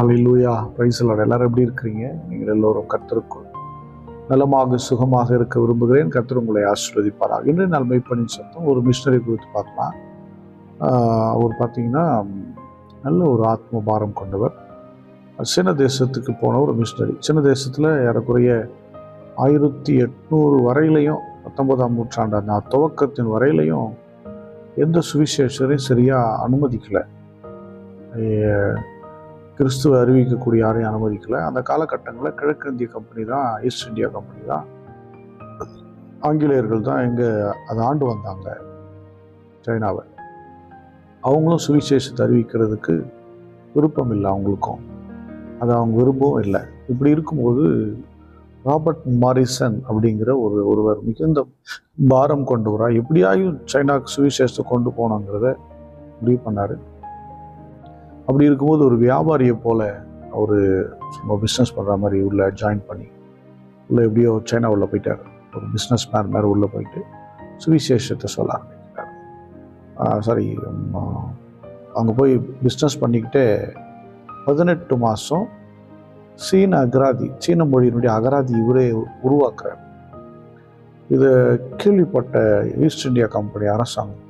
Hallelujah, praise the Lord. எல்லாரும் எப்படி இருக்கிறீங்க? நீங்கள் எல்லோரும் கர்த்தருக்குள் நலமாக சுகமாக இருக்க விரும்புகிறேன். கர்த்தர் உங்களை ஆசீர்வதிப்பாராக. இன்று நாள் மெய்ப்பனின் சத்தம் ஒரு மிஷனரி குறித்து பார்க்கலாம். அவர் பார்த்தீங்கன்னா நல்ல ஒரு ஆத்ம பாரம் கொண்டவர். சின்ன தேசத்துக்கு போன ஒரு மிஷனரி. சின்ன தேசத்தில் ஏறக்குறைய 1800 வரையிலையும் 19ஆம் நூற்றாண்டு அந்த துவக்கத்தின் வரையிலையும் எந்த சுவிசேஷரையும் சரியாக அனுமதிக்கலை. கிறிஸ்துவ அறிவிக்கக்கூடிய யாரையும் அனுமதிக்கலை. அந்த காலகட்டங்களில் கிழக்கிந்திய கம்பெனி தான், ஈஸ்ட் இந்தியா கம்பெனி தான், ஆங்கிலேயர்கள் தான் இங்கே அதை ஆண்டு வந்தாங்க சைனாவை. அவங்களும் சுவிசேஷத்தை அறிவிக்கிறதுக்கு விருப்பம் இல்லை, அவங்களுக்கும் அதை அவங்க விரும்பவும் இல்லை. இப்படி இருக்கும்போது ராபர்ட் மாரிசன் அப்படிங்கிற ஒருவர் மிகுந்த பாரம் கொண்டவராக எப்படியாயும் சைனாவுக்கு சுவிசேஷத்தை கொண்டு போனாங்கிறத முடிவு பண்ணார். அப்படி இருக்கும்போது ஒரு வியாபாரியை போல் அவர் சும்மா பிஸ்னஸ் பண்ணுற மாதிரி உள்ளே ஜாயின் பண்ணி உள்ளே எப்படியோ சைனா உள்ளே போயிட்டார். ஒரு பிஸ்னஸ் மேன் மாதிரி உள்ளே போயிட்டு சுவிசேஷத்தை சொல்ல ஆரம்பிக்கிறார். அங்கே போய் பிஸ்னஸ் பண்ணிக்கிட்டே 18 மாதம் சீன அகராதி, சீன மொழியினுடைய அகராதி இவரே உருவாக்குறார். இதை கேள்விப்பட்ட ஈஸ்ட் இந்தியா கம்பெனி அரசாங்கம்,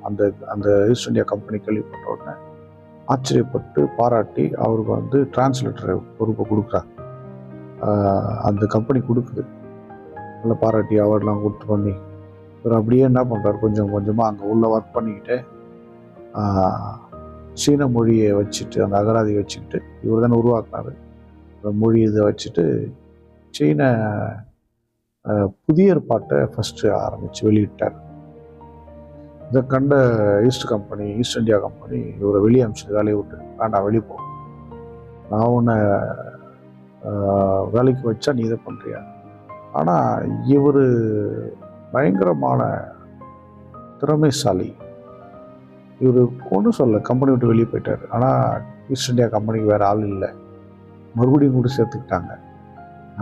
அந்த ஈஸ்ட் இந்தியா கம்பெனி கேள்விப்பட்ட உடனே ஆச்சரியப்பட்டு பாராட்டி அவருக்கு டிரான்ஸ்லேட்டர் பொறுப்பை கொடுக்குறாங்க. அந்த கம்பெனி கொடுக்குது. நல்லா பாராட்டி அவார்டெலாம் கொடுத்து பண்ணி இவர் அப்படியே என்ன பண்ணுறாரு, கொஞ்சம் கொஞ்சமாக அங்கே உள்ள ஒர்க் பண்ணிக்கிட்டு சீன மொழியை வச்சுட்டு, அந்த அகராதியை வச்சுக்கிட்டு, இவர் தானே உருவாக்குனாரு அந்த மொழி, இதை வச்சுட்டு சீன புதிய ஏற்பாட்டை ஃபஸ்ட்டு ஆரம்பித்து வெளியிட்டார். இதை கண்ட ஈஸ்ட் இந்தியா கம்பெனி இவரை வெளியே அனுப்பிச்சு வேலையை விட்டு, வேண்டாம் வெளியே போ, நான் உன்னை வேலைக்கு வச்சா நீ இதை பண்ணுறியா. ஆனால் இவர் பயங்கரமான திறமைசாலி. இவர் ஒன்றும் சொல்ல, கம்பெனி விட்டு வெளியே போயிட்டார். ஆனால் ஈஸ்ட் இந்தியா கம்பெனிக்கு வேறு ஆள் இல்லை, மறுபடியும் கூட சேர்த்துக்கிட்டாங்க.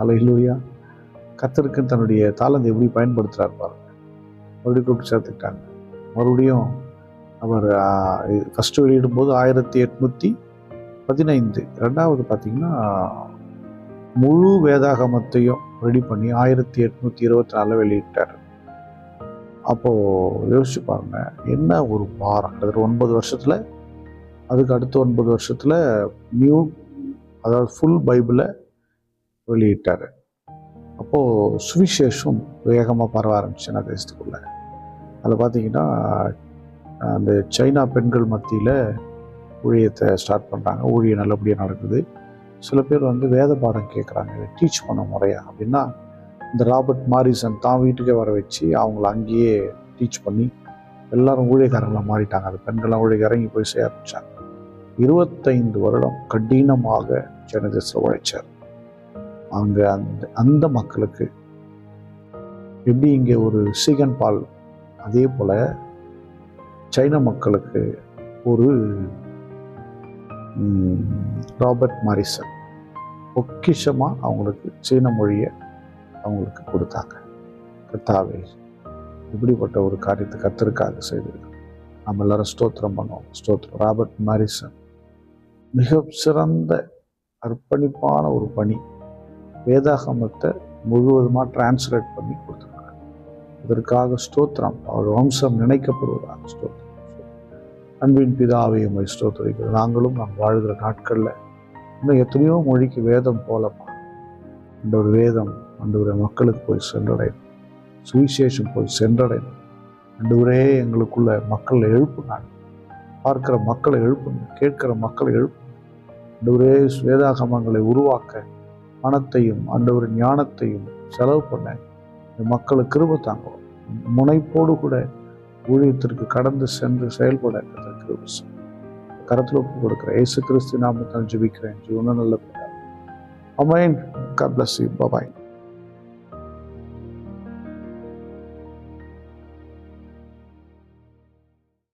அல்லேலூயா. கர்த்தருக்கு தன்னுடைய தாளந்தை எப்படி பயன்படுத்துகிறார் பாருங்க. மறுபடியும் கூப்பிட்டு சேர்த்துக்கிட்டாங்க. மறுபடியும் அவர் ஃபஸ்ட்டு வெளியிடும்போது 1815, ரெண்டாவது பார்த்திங்கன்னா முழு வேதாகமத்தையும் ரெடி பண்ணி 1824 வெளியிட்டார். அப்போது யோசிச்சு பாருங்க, என்ன ஒரு பாரம். கிட்டத்தட்ட 9 வருஷத்தில், அதுக்கு அடுத்த 9 வருஷத்தில் நியூ, அதாவது ஃபுல் பைபிளை வெளியிட்டார். அப்போது சுவிசேஷம் வேகமாக பரவ ஆரம்பிச்சு நான் தேசத்துக்குள்ளே. அதில் பார்த்தீங்கன்னா அந்த சைனா பெண்கள் மத்தியில் ஊழியத்தை ஸ்டார்ட் பண்ணுறாங்க. ஊழியம் நல்லபடியாக நடக்குது. சில பேர் வேத பாடம் கேட்குறாங்க, இதை டீச் பண்ண முறையா அப்படின்னா இந்த ராபர்ட் மாரிசன் தான் வீட்டுக்கே வர வச்சு அவங்கள அங்கேயே டீச் பண்ணி எல்லாரும் ஊழியக்காரங்களாக மாறிட்டாங்க. அந்த பெண்கள்லாம் ஊழியக்காரங்க போய் செய்ய ஆரம்பித்தாங்க. 25 வருடம் கடினமாக சைனா தேசத்தில் உழைச்சார். அங்கே அந்த மக்களுக்கு எப்படி இங்கே ஒரு சீகன் பால், அதே போல் சைனா மக்களுக்கு ஒரு ராபர்ட் மாரிசன் பொக்கிஷமாக அவங்களுக்கு சீன மொழியை அவங்களுக்கு கொடுத்தாங்க. கர்த்தாவே, இப்படிப்பட்ட ஒரு காரியத்தை கர்த்தருக்காக செய்திருக்கோம். நம்ம எல்லாரும் ஸ்தோத்திரம் பண்ணுவோம். ஸ்தோத்திரம். ராபர்ட் மாரிசன் மிக சிறந்த அர்ப்பணிப்பான ஒரு பணி. வேதாகமத்தை முழுவதுமாக டிரான்ஸ்லேட் பண்ணி கொடுத்துருக்காங்க. இதற்காக ஸ்தோத்திரம். அவர் வம்சம் நினைக்கப்படுவதாக ஸ்தோத்திரம். அன்பின் பிதாவை உம்மை ஸ்தோத்திரிக்கிறோம். நாங்களும் நாம் வாழ்கிற நாட்களில் இன்னும் எத்தனையோ மொழிக்கு வேதம் போலமா அந்த ஒரு வேதம் அந்த மக்களுக்கு போய் சென்றடையணும். சுவிசேஷம் போய் சென்றடையணும். அன்றுவரே எங்களுக்குள்ள மக்களை எழுப்புங்க. பார்க்கிற மக்களை எழுப்புங்க, கேட்கிற மக்களை எழுப்புங்க. அன்றுவரே வேதாகமங்களை உருவாக்க பணத்தையும் ஆண்டவர் ஞானத்தையும் செலவு பண்ண மக்களுக்கு கிருபை தாங்குவோம். முனைப்போடு கூட ஊழியத்திற்கு கடந்து சென்று செயல்பட கிருபை. கரத்தில் ஒப்பு கொடுக்கிற இயேசு கிறிஸ்து நாமத்தால் ஜெபிக்கிறேன். ஜீவன நல்ல பிதாவே. ஆமென். God bless you. Bye bye.